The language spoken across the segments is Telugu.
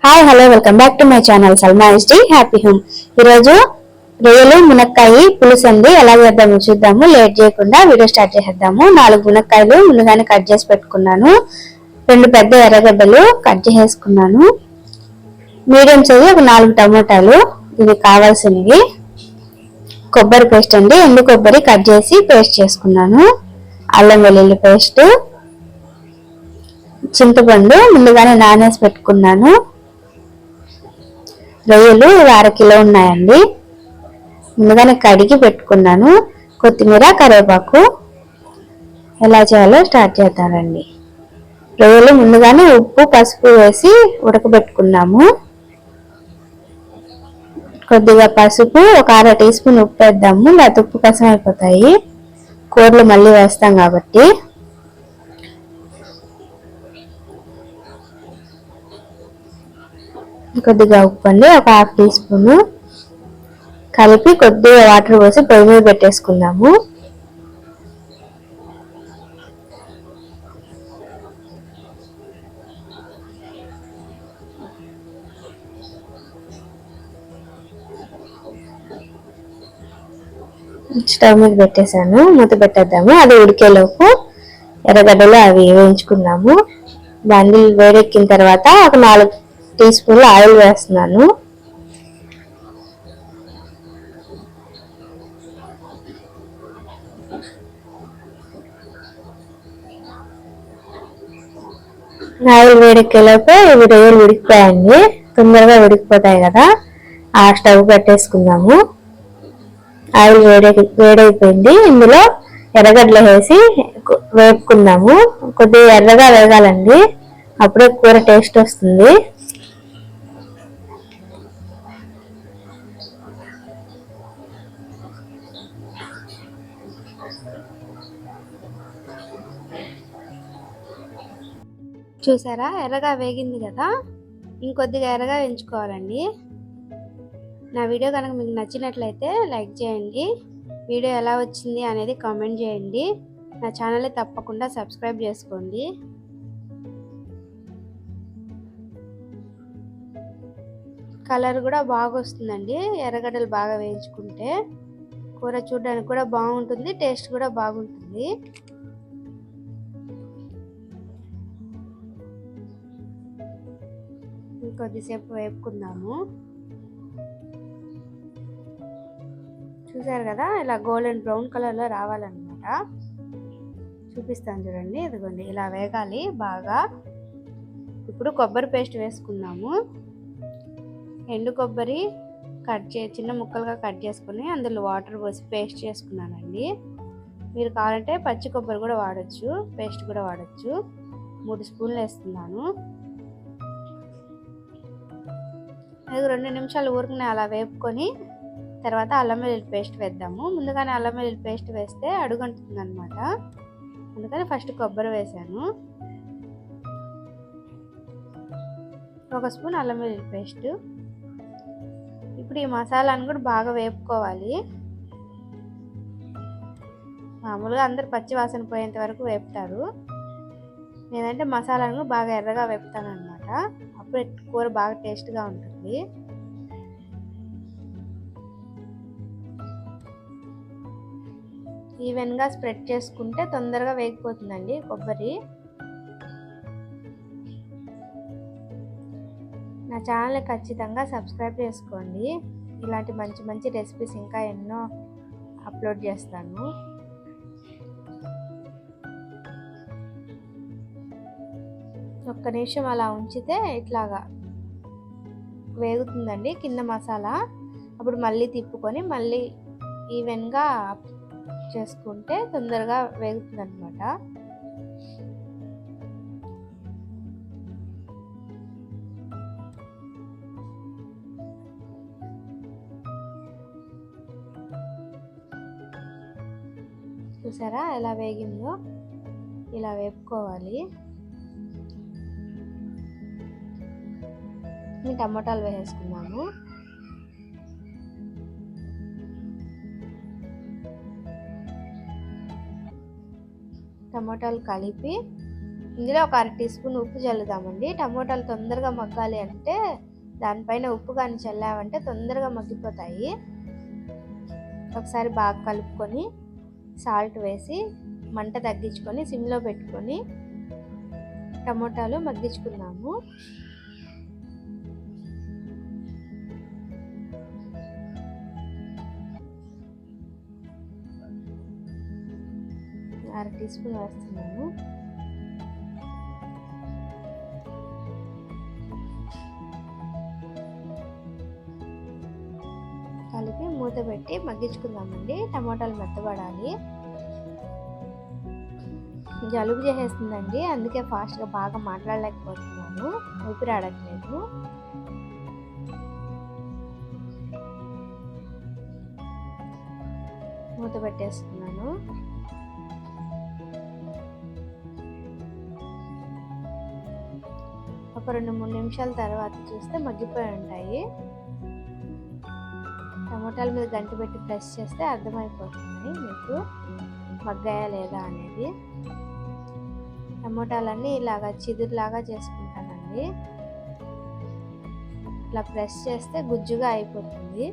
Hi hello welcome back to my channel Salma ST happy home. ఈరోజు రొయ్యలు మునక్కాయ పులుసు అండి. ఎలా చేద్దామో చూద్దాము. లేట్ చేయకుండా వీడియో స్టార్ట్ చేసేద్దాము. 4 మునక్కాయలు ముందుగానే కట్ చేసి పెట్టుకున్నాను. 2 పెద్ద ఎర్రగడ్డలు కట్ చేసేసుకున్నాను. మీడియం సైజు ఒక 4 టమోటాలు ఇవి కావాల్సినవి. కొబ్బరి పేస్ట్ అండి, ఎండు కొబ్బరి కట్ చేసి పేస్ట్ చేసుకున్నాను. అల్లం వెల్లుల్లి పేస్ట్, చింతపండు ముందుగానే నానేసి పెట్టుకున్నాను. రొయ్యలు 1/2 కిలో ఉన్నాయండి, ముందుగానే కడిగి పెట్టుకున్నాను. కొత్తిమీర, కరివేపాకు. ఎలా చేయాలో స్టార్ట్ చేద్దామండి. రొయ్యలు ముందుగానే ఉప్పు పసుపు వేసి ఉడకబెట్టుకున్నాము. కొద్దిగా పసుపు, ఒక 1/2 టీ స్పూన్ ఉప్పు వేద్దాము, లేకపోతే ఉప్పు కసం అయిపోతాయి. కూరలు మళ్ళీ వేస్తాం కాబట్టి. కొద్దిగా ఉప్పు అండి, ఒక 1/2 టీ స్పూన్ కలిపి కొద్దిగా వాటర్ పోసి పొయ్యి మీద పెట్టేసుకుందాము. స్టవ్ మీద పెట్టేసాను, మూత పెట్టేద్దాము. అది ఉడికేలోపు ఎర్రగడ్డలు అవి వేయించుకున్నాము. దాన్ని వేడెక్కిన తర్వాత ఒక 4 టీ స్పూన్లు ఆయిల్ వేస్తున్నాను. ఆయిల్ వేడెక్కేలోపు ఇవి రొయ్యలు ఉడికిపోయాయండి, తొందరగా ఉడికిపోతాయి కదా. ఆ స్టవ్ పెట్టేసుకుందాము. ఆయిల్ వేడైపోయింది. ఇందులో ఎర్రగడ్డలు వేసి వేపుకుందాము. కొద్దిగా ఎర్రగా వేగాలండి, అప్పుడే కూర టేస్ట్ వస్తుంది. చూసారా, ఎర్రగా వేగింది కదా. ఇంకొద్దిగా ఎర్రగా వేయించుకోవాలండి. నా వీడియో కనుక మీకు నచ్చినట్లయితే లైక్ చేయండి. వీడియో ఎలా వచ్చింది అనేది కామెంట్ చేయండి. నా ఛానల్ని తప్పకుండా సబ్స్క్రైబ్ చేసుకోండి. కలర్ కూడా బాగా వస్తుందండి ఎర్రగడ్డలు బాగా వేయించుకుంటే. కూర చూడడానికి కూడా బాగుంటుంది, టేస్ట్ కూడా బాగుంటుంది. కొద్దిసేపు వేపుకుందాము. చూసారు కదా, ఇలా గోల్డెన్ బ్రౌన్ కలర్లో రావాలన్నమాట. చూపిస్తాను చూడండి, ఇదిగోండి ఇలా వేగాలి బాగా. ఇప్పుడు కొబ్బరి పేస్ట్ వేసుకున్నాము. ఎండు కొబ్బరి చిన్న ముక్కలుగా కట్ చేసుకుని అందులో వాటర్ పోసి పేస్ట్ చేసుకున్నానండి. మీరు కావాలంటే పచ్చి కొబ్బరి కూడా వాడచ్చు, పేస్ట్ కూడా వాడచ్చు. 3 స్పూన్లు వేస్తున్నాను. 2 నిమిషాలు ఊరికనే అలా వేపుకొని తర్వాత అల్లం వెల్లుల్లి పేస్ట్ వేద్దాము. ముందుగానే అల్లం వెల్లుల్లి పేస్ట్ వేస్తే అడుగంటుంది అనమాట, అందుకని ఫస్ట్ కొబ్బరి వేసాను. 1 స్పూన్ అల్లం వెల్లుల్లి పేస్ట్. ఇప్పుడు ఈ మసాలాను కూడా బాగా వేపుకోవాలి. మామూలుగా అందరు పచ్చి వాసన పోయేంత వరకు వేపుతారు, నేనంటే మసాలాను బాగా ఎర్రగా వేపుతాను అనమాట. అప్పుడు కూర బాగా టేస్ట్గా ఉంటుంది. ఈవెన్గా స్ప్రెడ్ చేసుకుంటే తొందరగా వేగిపోతుందండి కొబ్బరి. నా ఛానల్ని ఖచ్చితంగా సబ్స్క్రైబ్ చేసుకోండి. ఇలాంటి మంచి మంచి రెసిపీస్ ఇంకా ఎన్నో అప్లోడ్ చేస్తాను. ఒక్క నిమిషం అలా ఉంచితే ఇట్లాగా వేగుతుందండి కింద మసాలా. అప్పుడు మళ్ళీ తిప్పుకొని మళ్ళీ ఈవెన్గా చేసుకుంటే తొందరగా వేగుతుంది అనమాట. చూసారా ఎలా వేగిందో, ఇలా వేపుకోవాలి. టమోటాలు వేసేసుకున్నాము. టమోటాలు కలిపి ఇందులో ఒక 1/2 టీ స్పూన్ ఉప్పు చల్లుదామండి. టమోటాలు తొందరగా మగ్గాలి అంటే దానిపైన ఉప్పు కానీ చల్లామంటే తొందరగా మగ్గిపోతాయి. ఒకసారి బాగా కలుపుకొని సాల్ట్ వేసి మంట తగ్గించుకొని సిమ్లో పెట్టుకొని టమోటాలు మగ్గించుకుందాము. అర టీ స్పూన్ వేస్తున్నాను. కలిపి మూత పెట్టి మగ్గించుకుందామండి. టమోటాలు మెత్తబడాలి. జలుబు చేసేస్తుందండి, అందుకే ఫాస్ట్గా బాగా మాట్లాడలేకపోతున్నాను, ఊపిరి ఆడట్లేదు. మూత పెట్టేస్తున్నాను. ఒక 2-3 నిమిషాల తర్వాత చూస్తే మగ్గిపోయి ఉంటాయి. టమోటాల మీద గంటి పెట్టి ప్రెస్ చేస్తే అర్థమైపోతుంది మీకు మగ్గాయా లేదా అనేది. టమోటాలన్నీ ఇలాగా చిదురులాగా చేసుకుంటానండి. ఇట్లా ప్రెస్ చేస్తే గుజ్జుగా అయిపోతుంది.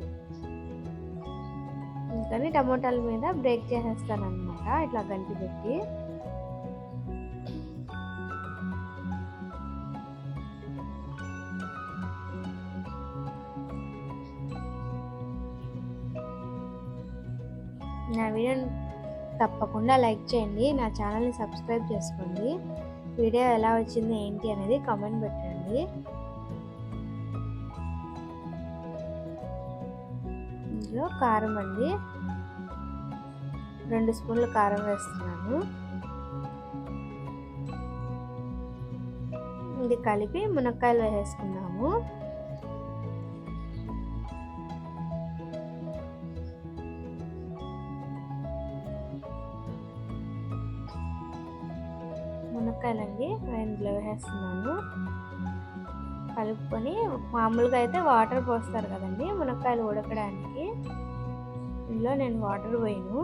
అందుకని టమోటాల మీద బ్రేక్ చేసేస్తాను అనమాట, ఇట్లా గంటి పెట్టి. నా వీడియోని తప్పకుండా లైక్ చేయండి, నా ఛానల్ని సబ్స్క్రైబ్ చేసుకోండి. వీడియో ఎలా వచ్చింది ఏంటి అనేది కామెంట్ పెట్టండి. ఇందులో కారం అండి, 2 స్పూన్లు కారం వేస్తున్నాను. ఇది కలిపి మునక్కాయలు వేసేసుకున్నాము. మునక్కాయలండి ఇందులో వేస్తున్నాను. కలుపుకొని మామూలుగా అయితే వాటర్ పోస్తారు కదండి మునక్కాయలు ఉడకడానికి, ఇందులో నేను వాటర్ పోయిను.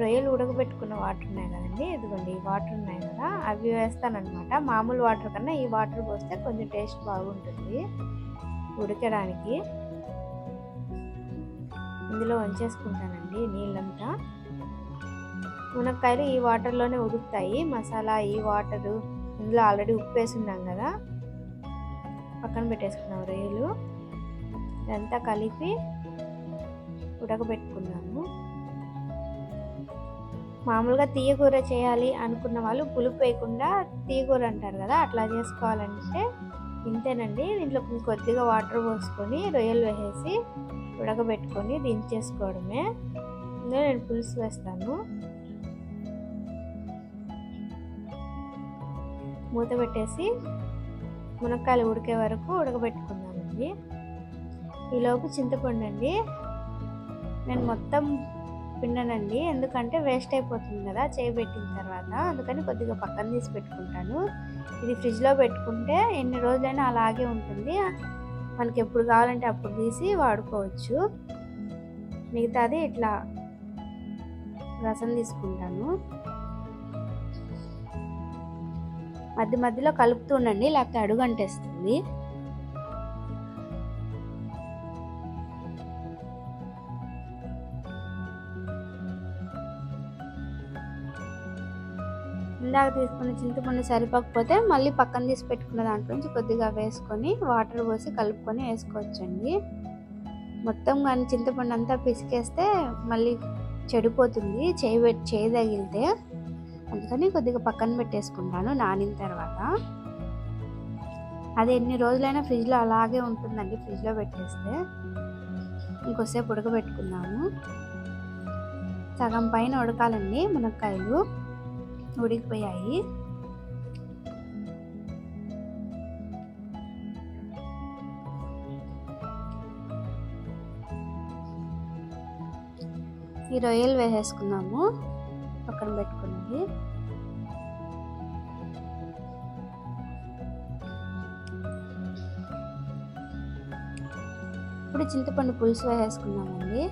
రొయ్యలు ఉడకబెట్టుకున్న వాటర్ ఉన్నాయి కదండి, ఇదిగోండి ఈ వాటర్ ఉన్నాయి కదా, అవి వేస్తానన్నమాట. మామూలు వాటర్ కన్నా ఈ వాటర్ పోస్తే కొంచెం టేస్ట్ బాగుంటుంది ఉడకడానికి. ఇందులో వంచేసుకుంటానండి నీళ్ళంతా. మునక్కాయలు ఈ వాటర్లోనే ఉడుకుతాయి, మసాలా ఈ వాటరు, ఇందులో ఆల్రెడీ ఉప్పు వేసి ఉన్నాం కదా, పక్కన పెట్టేసుకున్నాం రొయ్యలు. ఇదంతా కలిపి ఉడకబెట్టుకున్నాము. మామూలుగా తీయకూర చేయాలి అనుకున్న వాళ్ళు పులుపు వేయకుండా తీయకూర అంటారు కదా, అట్లా చేసుకోవాలంటే ఇంతేనండి. దీంట్లో కొద్దిగా వాటర్ పోసుకొని రొయ్యలు వేసేసి ఉడకబెట్టుకొని దించేసుకోవడమే. ఇందులో నేను పులుసు వేస్తాను. మూత పెట్టేసి మునక్కాయలు ఉడికే వరకు ఉడకబెట్టుకుందామండి. ఈలోపు చింతపండు అండి నేను మొత్తం పిండనండి, ఎందుకంటే వేస్ట్ అయిపోతుంది కదా చేయబెట్టిన తర్వాత, అందుకని కొద్దిగా పక్కన తీసి పెట్టుకుంటాను. ఇది ఫ్రిడ్జ్లో పెట్టుకుంటే ఎన్ని రోజులైనా అలాగే ఉంటుంది, మనకి ఎప్పుడు కావాలంటే అప్పుడు తీసి వాడుకోవచ్చు. మిగతాది ఇట్లా రసం తీసుకుంటాను. మధ్య మధ్యలో కలుపుతూ ఉండండి, లేకపోతే అడుగు అంటేస్తుంది. ఇందాక తీసుకున్న చింతపండు సరిపోకపోతే మళ్ళీ పక్కన తీసి పెట్టుకున్న దాంట్లో నుంచి కొద్దిగా వేసుకొని వాటర్ పోసి కలుపుకొని వేసుకోవచ్చండి. మొత్తం కానీ చింతపండు అంతా పిసికేస్తే మళ్ళీ చెడిపోతుంది చేయి తగిలితే, అందుకని కొద్దిగా పక్కన పెట్టేసుకుంటాను నానిన తర్వాత. అది ఎన్ని రోజులైనా ఫ్రిడ్జ్లో అలాగే ఉంటుందండి, ఫ్రిడ్జ్లో పెట్టేస్తే. ఇంకోసేపు ఉడకబెట్టుకుందాము. సగం పైన ఉడకాలండి, మునక్కాయలు ఉడికిపోయాయి. ఈ రొయ్యలు వేసేసుకున్నాము, పక్కన పెట్టుకున్నది. ఇప్పుడు చింతపండు పులుసు వేసేసుకున్నామండి.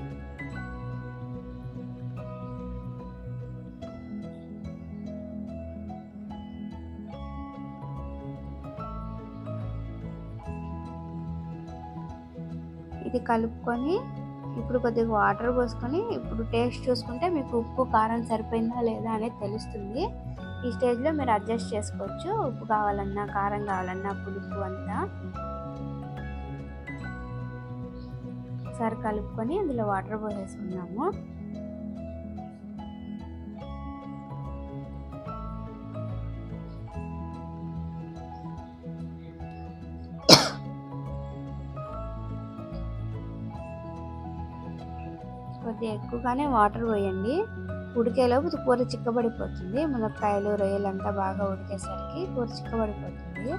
ఇది కలుపుకొని ఇప్పుడు కొద్దిగా వాటర్ పోసుకొని ఇప్పుడు టేస్ట్ చూసుకుంటే మీకు ఉప్పు కారం సరిపోయిందా లేదా అనేది తెలుస్తుంది. ఈ స్టేజ్లో మీరు అడ్జస్ట్ చేసుకోవచ్చు, ఉప్పు కావాలన్నా కారం కావాలన్నా పులుపు అంతా. ఒకసారి కలుపుకొని అందులో వాటర్ పోసేసుకున్నాము. కొద్దిగా ఎక్కువగానే వాటర్ పోయండి, ఉడికేలోపు కూర చిక్కబడిపోతుంది. మునక్కాయలు రొయ్యలు అంతా బాగా ఉడికేసరికి కూర చిక్కబడిపోతుంది.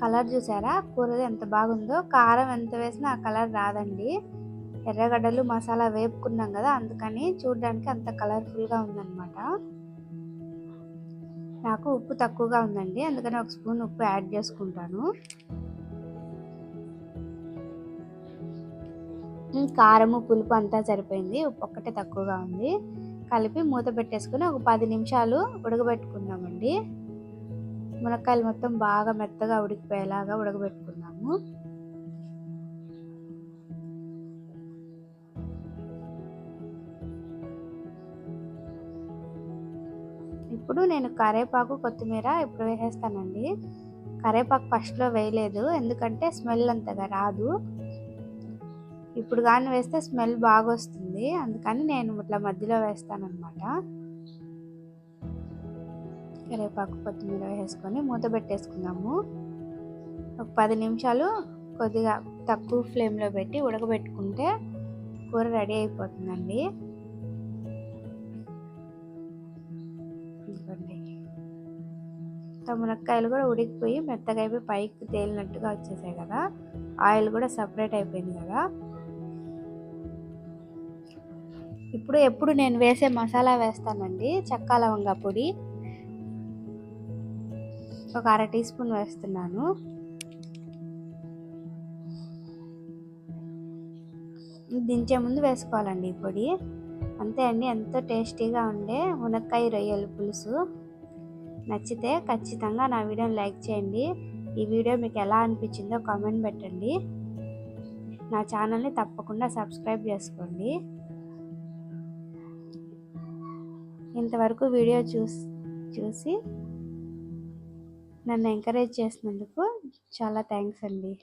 కలర్ చూసారా కూరది ఎంత బాగుందో. కారం ఎంత వేసినా ఆ కలర్ రాదండి. ఎర్రగడ్డలు మసాలా వేపుకున్నాం కదా, అందుకని చూడడానికి అంత కలర్ఫుల్గా ఉందన్నమాట. నాకు ఉప్పు తక్కువగా ఉందండి, అందుకని ఒక స్పూన్ ఉప్పు యాడ్ చేసుకుంటాను. కారము పులుపు అంతా సరిపోయింది, ఉప్పు ఒక్కటే తక్కువగా ఉంది. కలిపి మూత పెట్టేసుకుని ఒక 10 నిమిషాలు ఉడకబెట్టుకుందామండి. మునక్కాయలు మొత్తం బాగా మెత్తగా ఉడికిపోయేలాగా ఉడకబెట్టుకున్నాము. ఇప్పుడు నేను కరివేపాకు కొత్తిమీర ఇప్పుడు వేసేస్తానండి. కరివేపాకు ఫస్ట్లో వేయలేదు, ఎందుకంటే స్మెల్ అంతగా రాదు. ఇప్పుడు కానీ వేస్తే స్మెల్ బాగా వస్తుంది, అందుకని నేను ఇట్లా మధ్యలో వేస్తానన్నమాట. కరివేపాకు కొత్తిమీర వేసుకొని మూత పెట్టేసుకుందాము. ఒక 10 నిమిషాలు కొద్దిగా తక్కువ ఫ్లేమ్లో పెట్టి ఉడకబెట్టుకుంటే కూర రెడీ అయిపోతుందండి. మునక్కాయలు కూడా ఉడికిపోయి మెత్తగా అయిపోయి పైకి తేలినట్టుగా వచ్చేసాయి కదా, ఆయిల్ కూడా సపరేట్ అయిపోయింది కదా. ఎప్పుడు నేను వేసే మసాలా వేస్తానండి. చెక్క లవంగా పొడి ఒక 1/2 టీ స్పూన్ వేస్తున్నాను. దించే ముందు వేసుకోవాలండి ఈ పొడి. అంతే అండి, ఎంతో టేస్టీగా ఉండే మునక్కాయ రొయ్యల పులుసు. నచ్చితే ఖచ్చితంగా నా వీడియోని లైక్ చేయండి. ఈ వీడియో మీకు ఎలా అనిపించిందో కామెంట్ పెట్టండి. నా ఛానల్ని తప్పకుండా సబ్స్క్రైబ్ చేసుకోండి. ఇంతవరకు వీడియో చూసి నన్ను ఎంకరేజ్ చేసినందుకు చాలా థ్యాంక్స్ అండి.